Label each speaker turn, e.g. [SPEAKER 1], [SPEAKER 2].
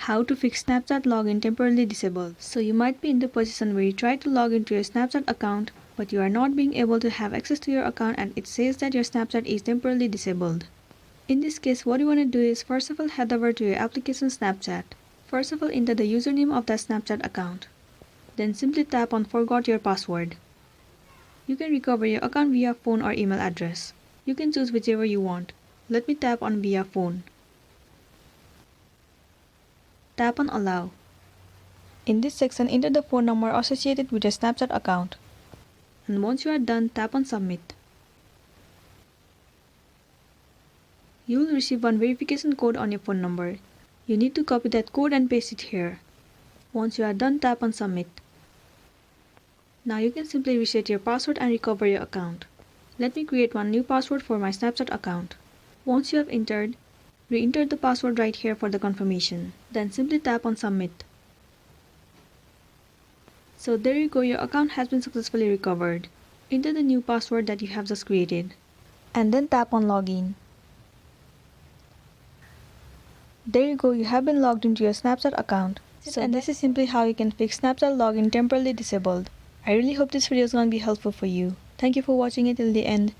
[SPEAKER 1] How to fix Snapchat login temporarily disabled. So you might be in the position where you try to log into your Snapchat account, but you are not being able to have access to your account and it says that your Snapchat is temporarily disabled. In this case, what you want to do is first of all head over to your application Snapchat. First of all, enter the username of that Snapchat account. Then simply tap on forgot your password. You can recover your account via phone or email address. You can choose whichever you want. Let me tap on via phone. Tap on allow. In this section, enter the phone number associated with your Snapchat account. And once you are done, tap on submit. You will receive one verification code on your phone number. You need to copy that code and paste it here. Once you are done, tap on submit. Now you can simply reset your password and recover your account. Let me create one new password for my Snapchat account. Once you have entered, re-enter the password right here for the confirmation. Then simply tap on submit. So there you go, your account has been successfully recovered. Enter the new password that you have just created. And then tap on login. There you go, you have been logged into your Snapchat account. So this is simply how you can fix Snapchat login temporarily disabled. I really hope this video is going to be helpful for you. Thank you for watching it till the end.